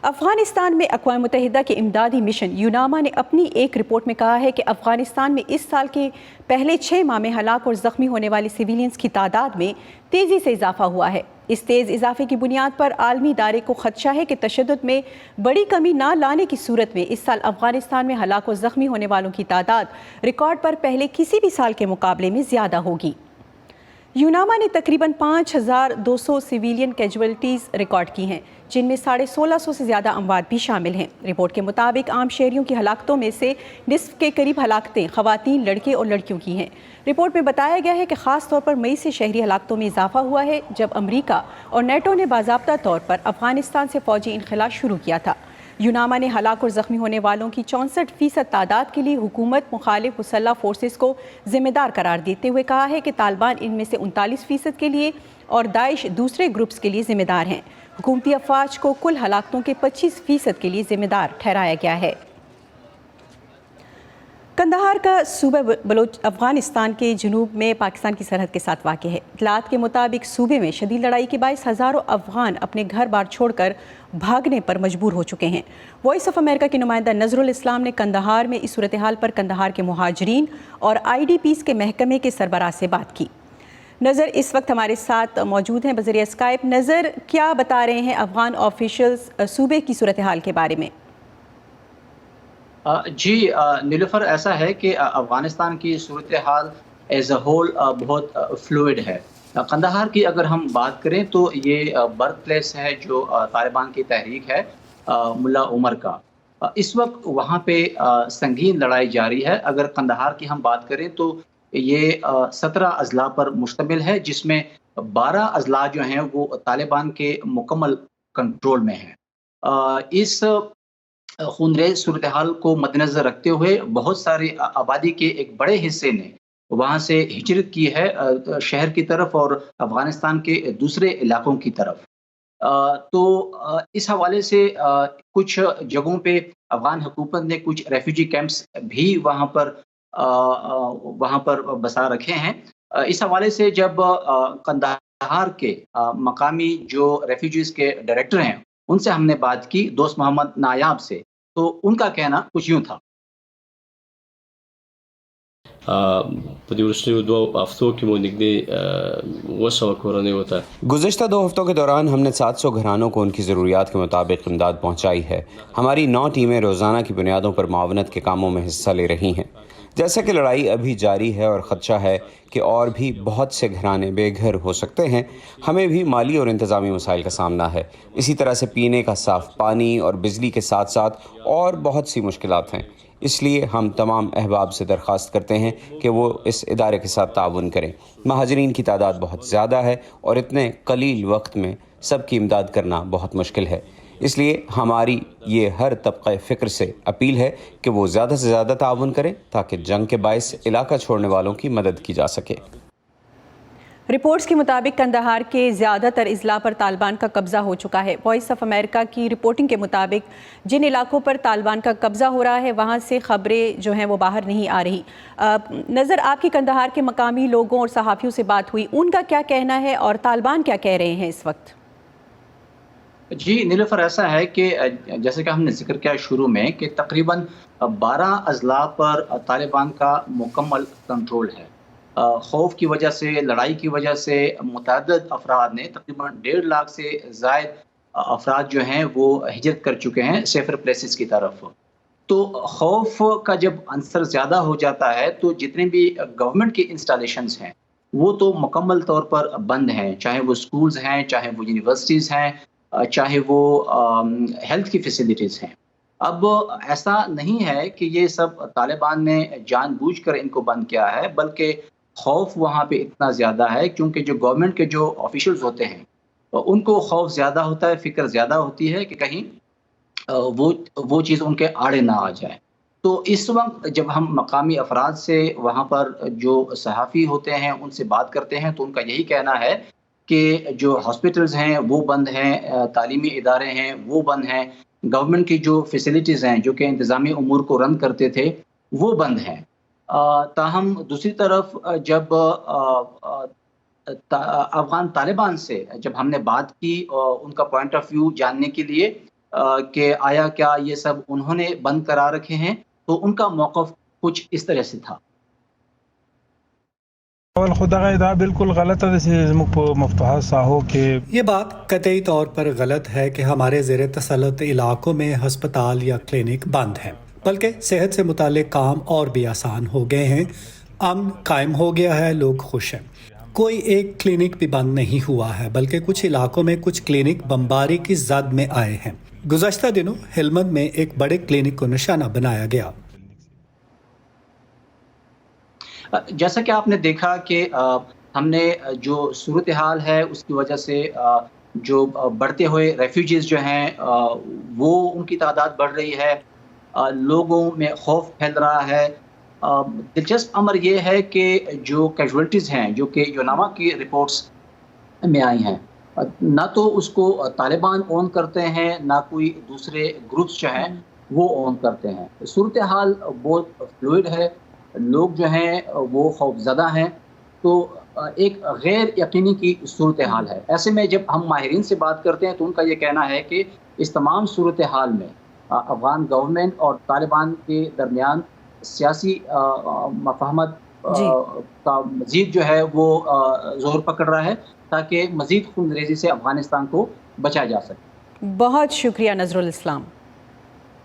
افغانستان میں اقوام متحدہ کے امدادی مشن یوناما نے اپنی ایک رپورٹ میں کہا ہے کہ افغانستان میں اس سال کے پہلے 6 ماہ میں ہلاک اور زخمی ہونے والے سویلینز کی تعداد میں تیزی سے اضافہ ہوا ہے۔ اس تیز اضافے کی بنیاد پر عالمی ادارے کو خدشہ ہے کہ تشدد میں بڑی کمی نہ لانے کی صورت میں اس سال افغانستان میں ہلاک اور زخمی ہونے والوں کی تعداد ریکارڈ پر پہلے کسی بھی سال کے مقابلے میں زیادہ ہوگی۔ یوناما نے تقریباً 5200 سویلین کیجویلٹیز ریکارڈ کی ہیں، جن میں 1650 سے زیادہ اموات بھی شامل ہیں۔ رپورٹ کے مطابق عام شہریوں کی ہلاکتوں میں سے نصف کے قریب ہلاکتیں خواتین، لڑکے اور لڑکیوں کی ہیں۔ رپورٹ میں بتایا گیا ہے کہ خاص طور پر مئی سے شہری ہلاکتوں میں اضافہ ہوا ہے، جب امریکہ اور نیٹو نے باضابطہ طور پر افغانستان سے فوجی انخلا شروع کیا تھا۔ یوناما نے ہلاک اور زخمی ہونے والوں کی 64% تعداد کے لیے حکومت مخالف مسلح فورسز کو ذمہ دار قرار دیتے ہوئے کہا ہے کہ طالبان ان میں سے 39% کے لیے اور داعش دوسرے گروپس کے لیے ذمہ دار ہیں۔ حکومتی افواج کو کل ہلاکتوں کے 25% کے لیے ذمہ دار ٹھہرایا گیا ہے۔ قندھار کا صوبہ افغانستان کے جنوب میں پاکستان کی سرحد کے ساتھ واقع ہے۔ اطلاعات کے مطابق صوبے میں شدید لڑائی کے باعث ہزاروں افغان اپنے گھر بار چھوڑ کر بھاگنے پر مجبور ہو چکے ہیں۔ وائس آف امریکہ کے نمائندہ نظر الاسلام نے قندھار میں اس صورتحال پر قندھار کے مہاجرین اور IDPs کے محکمے کے سربراہ سے بات کی۔ نظر اس وقت ہمارے ساتھ موجود ہیں بذریعہ اسکائپ۔ نظر، کیا بتا رہے ہیں افغان آفیشلز صوبے کی صورتحال کے بارے میں؟ جی نیلوفر، ایسا ہے کہ افغانستان کی صورتحال ایز اے ہول بہت فلوئڈ ہے۔ قندھار کی اگر ہم بات کریں تو یہ برتھ پلیس ہے جو طالبان کی تحریک ہے ملا عمر کا۔ اس وقت وہاں پہ سنگین لڑائی جاری ہے۔ اگر قندھار کی ہم بات کریں تو یہ 17 اضلاع پر مشتمل ہے، جس میں 12 اضلاع جو ہیں وہ طالبان کے مکمل کنٹرول میں ہیں۔ اس خونریز صورتحال کو مد نظر رکھتے ہوئے بہت ساری آبادی کے ایک بڑے حصے نے وہاں سے ہجرت کی ہے شہر کی طرف اور افغانستان کے دوسرے علاقوں کی طرف۔ تو اس حوالے سے کچھ جگہوں پہ افغان حکومت نے کچھ ریفیوجی کیمپس بھی وہاں پر بسا رکھے ہیں۔ اس حوالے سے جب قندھار کے مقامی جو ریفیوجیز کے ڈائریکٹر ہیں ان سے ہم نے بات کی، دوست محمد نایاب سے، تو ان کا کہنا کچھ یوں تھا۔ گزشتہ 2 ہفتوں کے دوران ہم نے 700 گھرانوں کو ان کی ضروریات کے مطابق امداد پہنچائی ہے۔ ہماری 9 ٹیمیں روزانہ کی بنیادوں پر معاونت کے کاموں میں حصہ لے رہی ہیں۔ جیسا کہ لڑائی ابھی جاری ہے اور خدشہ ہے کہ اور بھی بہت سے گھرانے بے گھر ہو سکتے ہیں، ہمیں بھی مالی اور انتظامی مسائل کا سامنا ہے۔ اسی طرح سے پینے کا صاف پانی اور بجلی کے ساتھ ساتھ اور بہت سی مشکلات ہیں۔ اس لیے ہم تمام احباب سے درخواست کرتے ہیں کہ وہ اس ادارے کے ساتھ تعاون کریں۔ مہاجرین کی تعداد بہت زیادہ ہے اور اتنے قلیل وقت میں سب کی امداد کرنا بہت مشکل ہے۔ اس لیے ہماری یہ ہر طبقہ فکر سے اپیل ہے کہ وہ زیادہ سے زیادہ تعاون کریں تاکہ جنگ کے باعث علاقہ چھوڑنے والوں کی مدد کی جا سکے۔ رپورٹس کے مطابق قندھار کے زیادہ تر اضلاع پر طالبان کا قبضہ ہو چکا ہے۔ وائس آف امریکہ کی رپورٹنگ کے مطابق جن علاقوں پر طالبان کا قبضہ ہو رہا ہے وہاں سے خبریں جو ہیں وہ باہر نہیں آ رہی۔ نظر، آپ کی قندھار کے مقامی لوگوں اور صحافیوں سے بات ہوئی، ان کا کیا کہنا ہے اور طالبان کیا کہہ رہے ہیں اس وقت؟ جی نیلوفر، ایسا ہے کہ جیسے کہ ہم نے ذکر کیا شروع میں کہ تقریباً 12 اضلاع پر طالبان کا مکمل کنٹرول ہے۔ خوف کی وجہ سے، لڑائی کی وجہ سے متعدد افراد نے تقریباً 1.5 لاکھ سے زائد افراد جو ہیں وہ ہجرت کر چکے ہیں سیفر پلیسز کی طرف۔ تو خوف کا جب عنصر زیادہ ہو جاتا ہے تو جتنے بھی گورنمنٹ کی انسٹالیشنز ہیں وہ تو مکمل طور پر بند ہیں، چاہے وہ سکولز ہیں، چاہے وہ یونیورسٹیز ہیں، چاہے وہ ہیلتھ کی فیسلٹیز ہیں۔ اب ایسا نہیں ہے کہ یہ سب طالبان نے جان بوجھ کر ان کو بند کیا ہے، بلکہ خوف وہاں پہ اتنا زیادہ ہے کیونکہ جو گورنمنٹ کے جو آفیشلز ہوتے ہیں ان کو خوف زیادہ ہوتا ہے، فکر زیادہ ہوتی ہے کہ کہیں وہ چیز ان کے آڑے نہ آ جائے۔ تو اس وقت جب ہم مقامی افراد سے، وہاں پر جو صحافی ہوتے ہیں ان سے بات کرتے ہیں تو ان کا یہی کہنا ہے کہ جو ہاسپٹلز ہیں وہ بند ہیں، تعلیمی ادارے ہیں وہ بند ہیں، گورنمنٹ کی جو فیسلٹیز ہیں جو کہ انتظامی امور کو رن کرتے تھے وہ بند ہیں۔ تاہم دوسری طرف جب افغان طالبان سے جب ہم نے بات کی ان کا پوائنٹ آف ویو جاننے کے لیے، کہ آیا کیا یہ سب انہوں نے بند کرا رکھے ہیں، تو ان کا موقف کچھ اس طرح سے تھا۔ بالکل غلط ہے، یہ بات قطعی طور پر غلط ہے کہ ہمارے زیر تسلط علاقوں میں ہسپتال یا کلینک بند ہیں، بلکہ صحت سے متعلق کام اور بھی آسان ہو گئے ہیں، امن قائم ہو گیا ہے، لوگ خوش ہیں۔ کوئی ایک کلینک بھی بند نہیں ہوا ہے، بلکہ کچھ علاقوں میں کچھ کلینک بمباری کی زد میں آئے ہیں۔ گزشتہ دنوں ہلمند میں ایک بڑے کلینک کو نشانہ بنایا گیا۔ جیسا کہ آپ نے دیکھا کہ ہم نے جو صورتحال ہے اس کی وجہ سے جو بڑھتے ہوئے ریفیوجیز جو ہیں وہ ان کی تعداد بڑھ رہی ہے، لوگوں میں خوف پھیل رہا ہے۔ دلچسپ امر یہ ہے کہ جو کیجولیٹیز ہیں جو کہ یوناما کی رپورٹس میں آئی ہیں، نہ تو اس کو طالبان اون کرتے ہیں، نہ کوئی دوسرے گروپس جو ہیں وہ اون کرتے ہیں۔ صورتحال بہت فلوئڈ ہے، لوگ جو ہیں وہ خوف زدہ ہیں، تو ایک غیر یقینی کی صورتحال ہے۔ ایسے میں جب ہم ماہرین سے بات کرتے ہیں تو ان کا یہ کہنا ہے کہ اس تمام صورتحال میں افغان گورنمنٹ اور طالبان کے درمیان سیاسی مفاہمت کا مزید جو ہے وہ زور پکڑ رہا ہے تاکہ مزید خون ریزی سے افغانستان کو بچایا جا سکے۔ بہت شکریہ نذر الاسلام۔